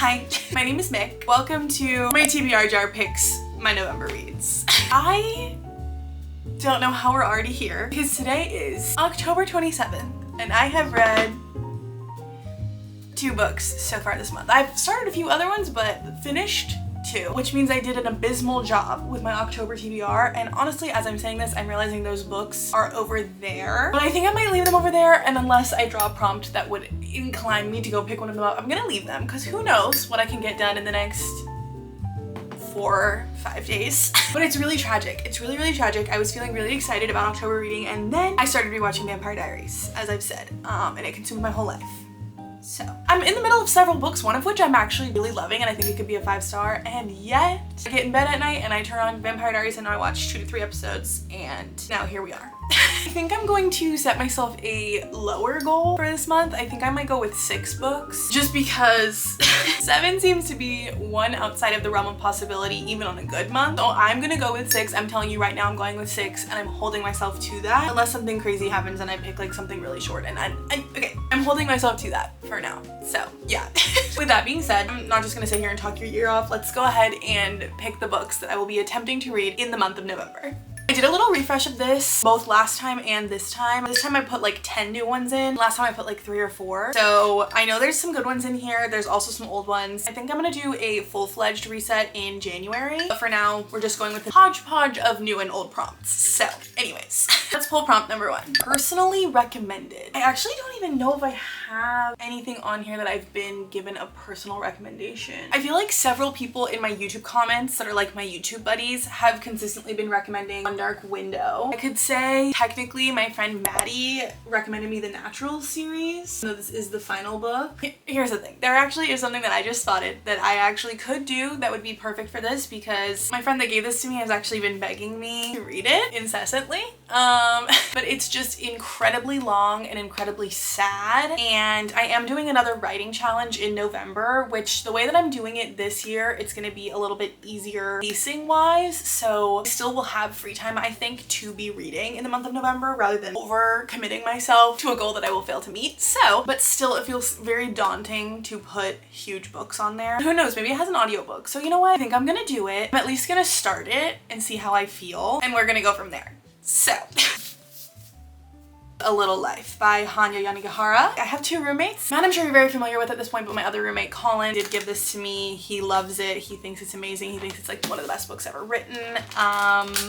Hi, my name is Mick. Welcome to my TBR jar picks my November reads. I don't know how we're already here because today is October 27th and I have read 2 books so far this month. I've started a few other ones but finished 2, which means I did an abysmal job with my October TBR, and honestly as I'm saying this I'm realizing those books are over there, but I think I might leave them over there, and unless I draw a prompt that would incline me to go pick one of them up, I'm gonna leave them because who knows what I can get done in the next 4-5 days. But it's really tragic. It's really tragic. I was feeling really excited about October reading and then I started rewatching Vampire Diaries, as I've said, and it consumed my whole life. So I'm in the middle of several books, one of which I'm actually really loving and I think it could be a 5-star, and yet I get in bed at night and I turn on Vampire Diaries and I watch 2 to 3 episodes and now here we are. I think I'm going to set myself a lower goal for this month. I think I might go with 6 books just because 7 seems to be one outside of the realm of possibility even on a good month. So I'm gonna go with 6. I'm telling you right now I'm going with 6 and I'm holding myself to that unless something crazy happens and I pick like something really short, and I'm holding myself to that for now. So yeah. With that being said, I'm not just gonna sit here and talk your ear off. Let's go ahead and pick the books that I will be attempting to read in the month of November. I did a little refresh of this both last time and this time. This time I put like 10 new ones in. Last time I put like 3 or 4. So I know there's some good ones in here. There's also some old ones. I think I'm gonna do a full-fledged reset in January. But for now, we're just going with a hodgepodge of new and old prompts. So anyways, let's pull prompt number 1. Personally recommended. I actually don't even know if I have anything on here that I've been given a personal recommendation. I feel like several people in my YouTube comments that are like my YouTube buddies have consistently been recommending One Dark Window. I could say technically my friend Maddie recommended me the Natural series. So this is the final book. Here's the thing. There actually is something that I just spotted that I actually could do that would be perfect for this, because my friend that gave this to me has actually been begging me to read it incessantly. But it's just incredibly long and incredibly sad, and I am doing another writing challenge in November, which the way that I'm doing it this year, it's gonna be a little bit easier pacing wise, so I still will have free time I think to be reading in the month of November rather than over committing myself to a goal that I will fail to meet. So, but still it feels very daunting to put huge books on there. Who knows, maybe it has an audiobook. So you know what? I think I'm gonna do it. I'm at least gonna start it and see how I feel, and we're gonna go from there. So A Little Life by Hanya Yanagihara. I have 2 roommates. Man, I'm sure you're very familiar with at this point, but my other roommate Colin did give this to me. He loves it. He thinks it's amazing. He thinks it's like one of the best books ever written.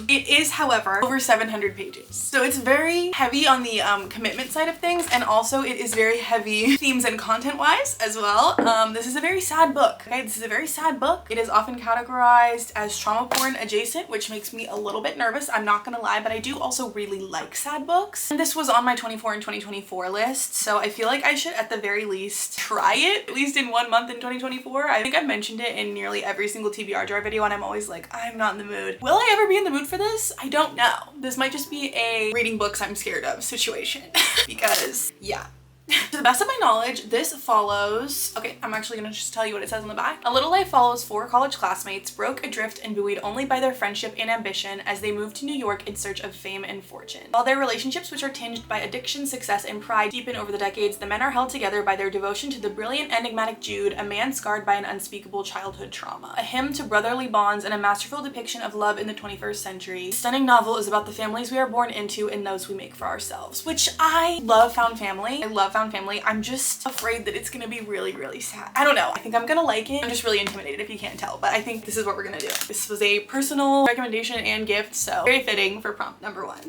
It is, however, over 700 pages. So it's very heavy on the commitment side of things, and also it is very heavy themes and content wise as well. This is a very sad book. Okay, this is a very sad book. It is often categorized as trauma porn adjacent, which makes me a little bit nervous. I'm not gonna lie, but I do also really like sad books. And this was on my 24 and 2024 list, so I feel like I should at the very least try it, at least in 1 month in 2024. I think I've mentioned it in nearly every single TBR jar video, and I'm always like, I'm not in the mood. Will I ever be in the mood for this? I don't know. This might just be a reading books I'm scared of situation because yeah. To the best of my knowledge, this follows, okay, I'm actually gonna just tell you what it says on the back. A Little Life follows 4 college classmates broke adrift and buoyed only by their friendship and ambition as they move to New York in search of fame and fortune. While their relationships, which are tinged by addiction, success, and pride, deepen over the decades, the men are held together by their devotion to the brilliant, enigmatic Jude, a man scarred by an unspeakable childhood trauma. A hymn to brotherly bonds and a masterful depiction of love in the 21st century. The stunning novel is about the families we are born into and those we make for ourselves, which I love found family. I love found family. I'm just afraid that it's gonna be really sad. I don't know. I think I'm gonna like it. I'm just really intimidated if you can't tell, but I think this is what we're gonna do. This was a personal recommendation and gift, so very fitting for prompt number 1.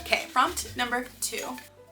Okay, prompt number 2.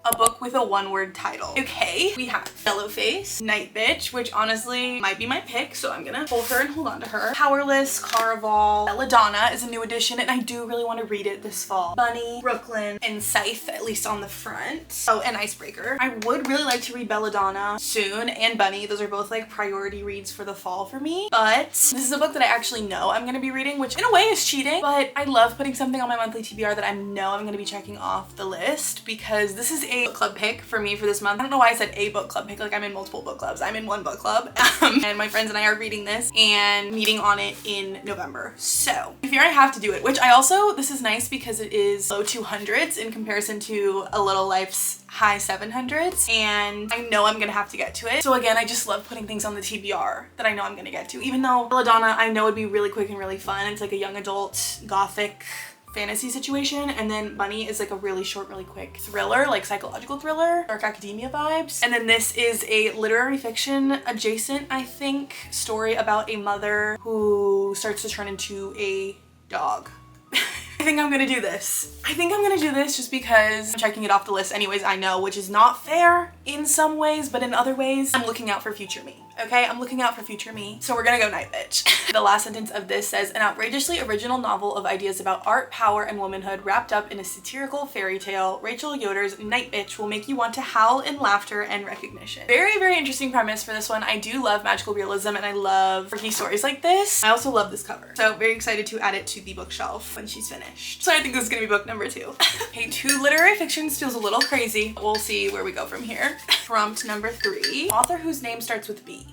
A book with a 1-word title. Okay, we have Yellowface, Nightbitch, which honestly might be my pick, so I'm gonna hold her and hold on to her. Powerless, Caraval, Belladonna is a new edition, and I do really want to read it this fall. Bunny, Brooklyn, and Scythe, at least on the front. Oh, and Icebreaker. I would really like to read Belladonna soon, and Bunny. Those are both like priority reads for the fall for me, but this is a book that I actually know I'm gonna be reading, which in a way is cheating, but I love putting something on my monthly TBR that I know I'm gonna be checking off the list, because this is a book club pick for me for this month. I don't know why I said a book club pick, like I'm in multiple book clubs. I'm in one book club and my friends and I are reading this and meeting on it in November. So I fear I have to do it, which I also, this is nice because it is low 200s in comparison to A Little Life's high 700s, and I know I'm gonna have to get to it. So again, I just love putting things on the TBR that I know I'm gonna get to, even though Belladonna I know would be really quick and really fun. It's like a young adult gothic fantasy situation, and then Bunny is like a really short, really quick thriller, like psychological thriller, dark academia vibes. And then this is a literary fiction adjacent, I think, story about a mother who starts to turn into a dog. I think I'm gonna do this. I think I'm gonna do this just because I'm checking it off the list anyways, I know, which is not fair in some ways, but in other ways, I'm looking out for future me. Okay, I'm looking out for future me. So we're gonna go night bitch. The last sentence of this says, an outrageously original novel of ideas about art, power, and womanhood wrapped up in a satirical fairy tale. Rachel Yoder's Night Bitch will make you want to howl in laughter and recognition. Very, very interesting premise for this one. I do love magical realism and I love quirky stories like this. I also love this cover. So very excited to add it to the bookshelf when she's finished. So I think this is gonna be book number 2. Okay, 2 literary fictions feels a little crazy. We'll see where we go from here. Prompt number 3, author whose name starts with B.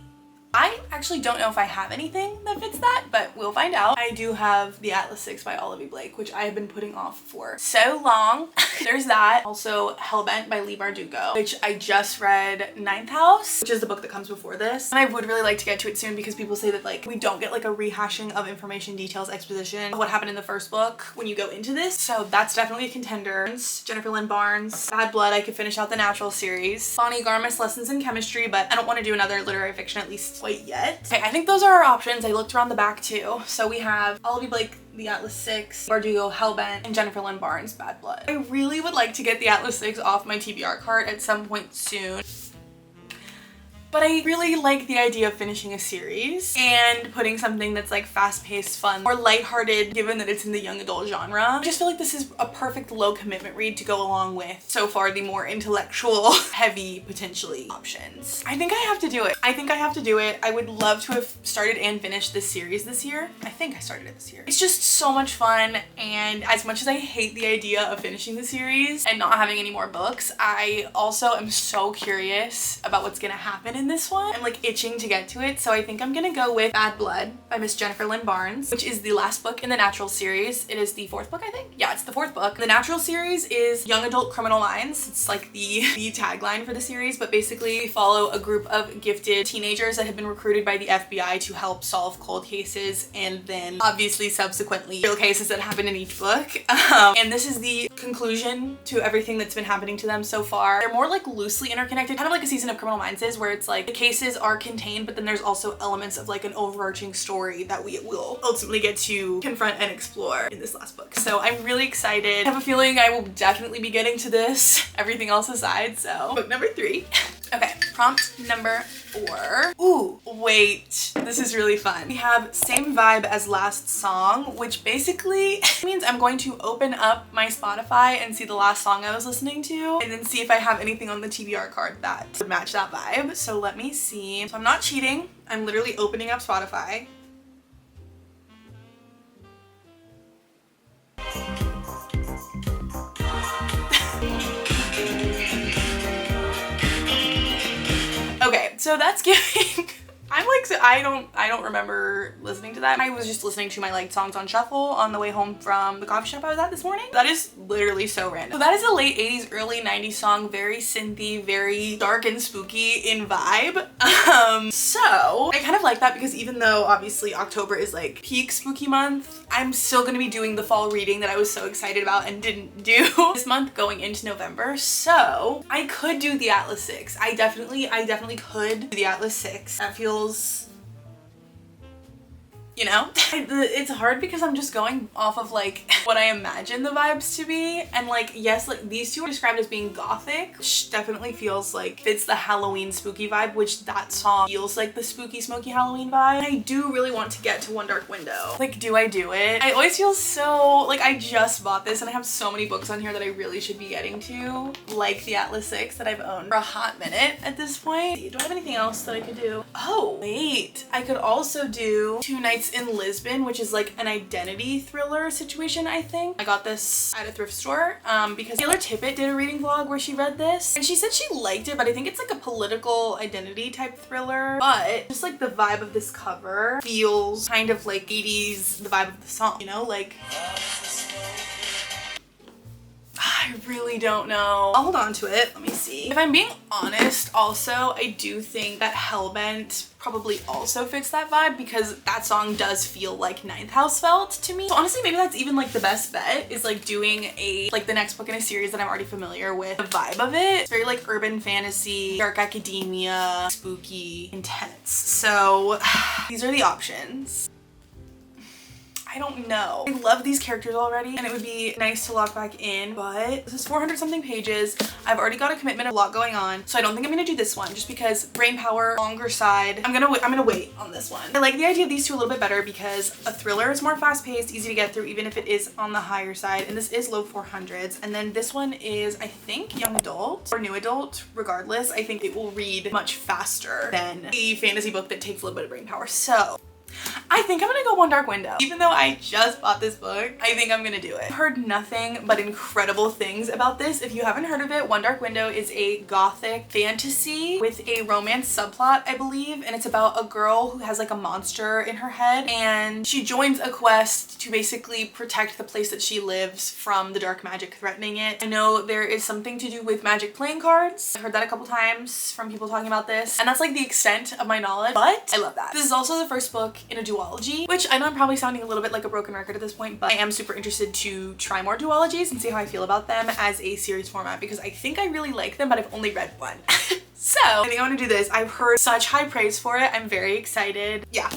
I actually don't know if I have anything that fits that, but we'll find out. I do have The Atlas 6 by Olivia Blake, which I have been putting off for so long. There's that. Also Hellbent by Leigh Bardugo, which I just read Ninth House, which is the book that comes before this. And I would really like to get to it soon because people say that like we don't get like a rehashing of information, details, exposition of what happened in the first book when you go into this. So that's definitely a contender. Jennifer Lynn Barnes, Bad Blood, I could finish out the Natural series. Bonnie Garmis, Lessons in Chemistry, but I don't want to do another literary fiction at least quite yet. Okay, I think those are our options. I looked around the back too. So we have Olivia Blake, The Atlas 6, Bardugo, Hellbent, and Jennifer Lynn Barnes, Bad Blood. I really would like to get The Atlas 6 off my TBR cart at some point soon. But I really like the idea of finishing a series and putting something that's like fast-paced, fun, or lighthearted, given that it's in the young adult genre. I just feel like this is a perfect low commitment read to go along with, so far, the more intellectual, heavy, potentially, options. I think I have to do it. I think I have to do it. I would love to have started and finished this series this year. I think I started it this year. It's just so much fun, and as much as I hate the idea of finishing the series and not having any more books, I also am so curious about what's gonna happen in this one. I'm like itching to get to it, so I think I'm gonna go with Bad Blood by Miss Jennifer Lynn Barnes, which is the last book in the Natural series. It is the 4th book, I think. Yeah, it's the 4th book. The Natural series is Young Adult Criminal Minds. It's like the tagline for the series, but basically we follow a group of gifted teenagers that have been recruited by the FBI to help solve cold cases, and then obviously subsequently real cases that happen in each book. And this is the conclusion to everything that's been happening to them so far. They're more like loosely interconnected, kind of like a season of Criminal Minds is, where it's like the cases are contained, but then there's also elements of like an overarching story that we will ultimately get to confront and explore in this last book. So I'm really excited. I have a feeling I will definitely be getting to this, everything else aside. So book number 3. Okay, prompt number 4. Ooh, wait, this is really fun. We have Same Vibe as Last Song, which basically means I'm going to open up my Spotify and see the last song I was listening to, and then see if I have anything on the TBR card that would match that vibe. So let me see. So I'm not cheating. I'm literally opening up Spotify. Okay, so that's giving. I'm like, I don't remember listening to that. I was just listening to my liked songs on shuffle on the way home from the coffee shop I was at this morning. That is literally so random. So that is a late 80s, early 90s song, very synthy, very dark and spooky in vibe. So I kind of like that because even though obviously October is like peak spooky month, I'm still gonna be doing the fall reading that I was so excited about and didn't do this month going into November. So I could do the Atlas 6. I definitely could do the Atlas 6. That feels, you know? It's hard because I'm just going off of like what I imagine the vibes to be, and like yes, like these two are described as being gothic, which definitely feels like fits the Halloween spooky vibe, which that song feels like the spooky smoky Halloween vibe. I do really want to get to One Dark Window. Like, do I do it? I always feel so like I just bought this and I have so many books on here that I really should be getting to, like the Atlas 6 that I've owned for a hot minute at this point. Do I have anything else that I could do? Oh wait, I could also do Two Nights It's in Lisbon, which is like an identity thriller situation, I think. I got this at a thrift store because Taylor Tippett did a reading vlog where she read this and she said she liked it, but I think it's like a political identity type thriller. But just like the vibe of this cover feels kind of like 80s, the vibe of the song, you know, like I really don't know. I'll hold on to it. Let me see. If I'm being honest, also, I do think that Hellbent probably also fits that vibe because that song does feel like Ninth House felt to me. So honestly, maybe that's even like the best bet is like doing the next book in a series that I'm already familiar with. The vibe of it, it's very like urban fantasy, dark academia, spooky, intense. So these are the options. I don't know. I love these characters already and it would be nice to lock back in, but this is 400 something pages. I've already got a commitment, a lot going on. So I don't think I'm gonna do this one just because brain power, longer side. I'm gonna wait on this one. I like the idea of these two a little bit better because a thriller is more fast paced, easy to get through even if it is on the higher side. And this is low 400s. And then this one is, I think, young adult or new adult. Regardless, I think it will read much faster than a fantasy book that takes a little bit of brain power. So I think I'm gonna go One Dark Window. Even though I just bought this book, I think I'm gonna do it. I've heard nothing but incredible things about this. If you haven't heard of it, One Dark Window is a gothic fantasy with a romance subplot, I believe, and it's about a girl who has like a monster in her head and she joins a quest to basically protect the place that she lives from the dark magic threatening it. I know there is something to do with magic playing cards. I've heard that a couple times from people talking about this, and that's like the extent of my knowledge, but I love that. This is also the first book in a duology, which I know I'm probably sounding a little bit like a broken record at this point, but I am super interested to try more duologies and see how I feel about them as a series format because I think I really like them, but I've only read one. So I think I want to do this. I've heard such high praise for it. I'm very excited. Yeah.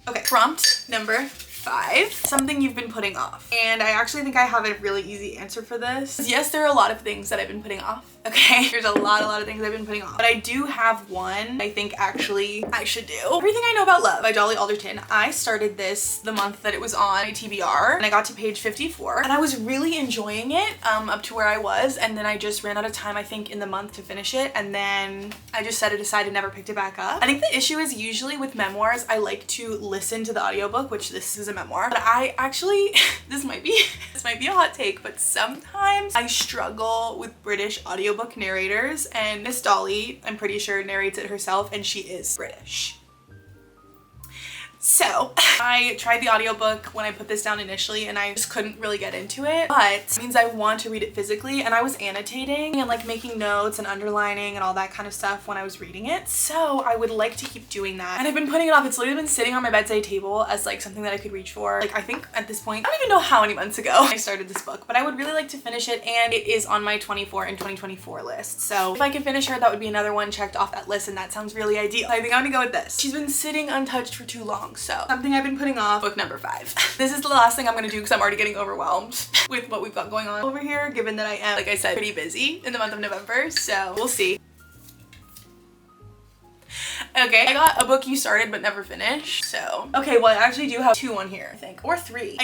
Okay, prompt number 5, something you've been putting off. And I actually think I have a really easy answer for this. Yes, there are a lot of things that I've been putting off. Okay, there's a lot of things I've been putting off, but I do have one I think actually I should do. Everything I Know About Love by Dolly Alderton. I started this the month that it was on my TBR and I got to page 54 and I was really enjoying it up to where I was, and then I just ran out of time I think in the month to finish it, and then I just set it aside and never picked it back up. I think the issue is usually with memoirs I like to listen to the audiobook, which this is a memoir, but I actually this might be a hot take, but sometimes I struggle with British audiobook narrators, and Miss Dolly, I'm pretty sure, narrates it herself and she is British. So I tried the audiobook when I put this down initially and I just couldn't really get into it, but it means I want to read it physically, and I was annotating and like making notes and underlining and all that kind of stuff when I was reading it, so I would like to keep doing that, and I've been putting it off. It's literally been sitting on my bedside table as like something that I could reach for. Like I think at this point, I don't even know how many months ago I started this book, but I would really like to finish it, and it is on my 24 and 2024 list. So if I can finish her, that would be another one checked off that list, and that sounds really ideal. I think I'm gonna go with this. She's been sitting untouched for too long. So something I've been putting off, book number 5. This is the last thing I'm gonna do because I'm already getting overwhelmed with what we've got going on over here, given that I am, like I said, pretty busy in the month of November, so we'll see. Okay, I got a book you started but never finished, so. Okay, well I actually do have 2 on here, I think, or 3.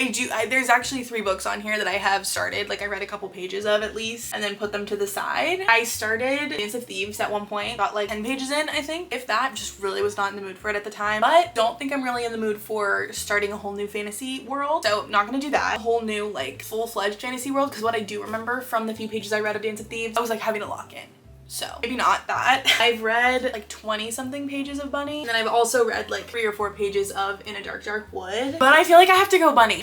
There's actually 3 books on here that I have started, like I read a couple pages of at least, and then put them to the side. I started Dance of Thieves at one point, got like 10 pages in, I think, if that. Just really was not in the mood for it at the time, but don't think I'm really in the mood for starting a whole new fantasy world, so not gonna do that. A whole new, like, full-fledged fantasy world, because what I do remember from the few pages I read of Dance of Thieves, I was like having to lock in. So maybe not that. I've read like 20 something pages of Bunny, and then I've also read like 3 or 4 pages of In a Dark Dark Wood, but I feel like I have to go Bunny.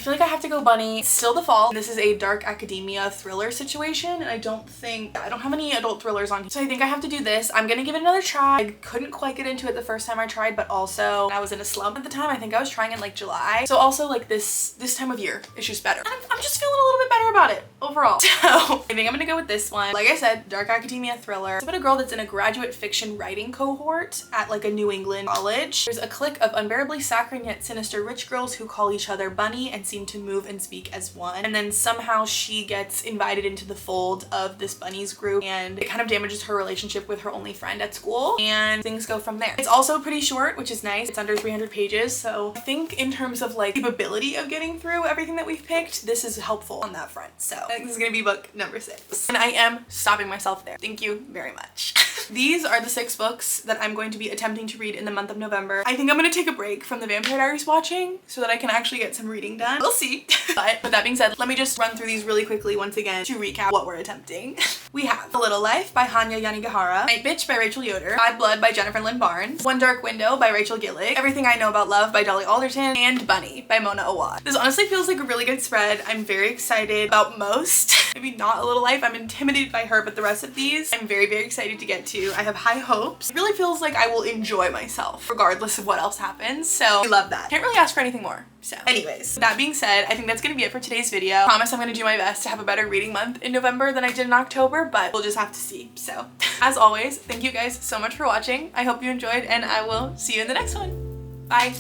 It's still the fall. This is a dark academia thriller situation, and I don't have any adult thrillers on here, so I think I have to do this. I'm gonna give it another try. I couldn't quite get into it the first time I tried, but also I was in a slump at the time. I think I was trying in like July, so also like this time of year it's just better. I'm just feeling a little bit better about it overall. So I think I'm gonna go with this one. Like I said, dark academia thriller. It's about a girl that's in a graduate fiction writing cohort at like a New England college. There's a clique of unbearably saccharine yet sinister rich girls who call each other Bunny and seem to move and speak as one. And then somehow she gets invited into the fold of this Bunny's group, and it kind of damages her relationship with her only friend at school, and things go from there. It's also pretty short, which is nice. It's under 300 pages, so I think in terms of like capability of getting through everything that we've picked, this is helpful on that front. So I think this is gonna be book number 6, and I am stopping myself there. Thank you very much. These are the 6 books that I'm going to be attempting to read in the month of November. I think I'm gonna take a break from the Vampire Diaries watching so that I can actually get some reading done. We'll see. But with that being said, let me just run through these really quickly once again to recap what we're attempting. We have A Little Life by Hanya Yanagihara, Nightbitch by Rachel Yoder, Bad Blood by Jennifer Lynn Barnes, One Dark Window by Rachel Gillig, Everything I Know About Love by Dolly Alderton, and Bunny by Mona Awad. This honestly feels like a really good spread. I'm very excited about most. Maybe not A Little Life. I'm intimidated by her, but the rest of these I'm very, very excited to get to. I have high hopes. It really feels like I will enjoy myself regardless of what else happens. So I love that. Can't really ask for anything more. So anyways, that being said, I think that's gonna be it for today's video. I promise I'm gonna do my best to have a better reading month in November than I did in October, but we'll just have to see. So as always, thank you guys so much for watching. I hope you enjoyed and I will see you in the next one. Bye.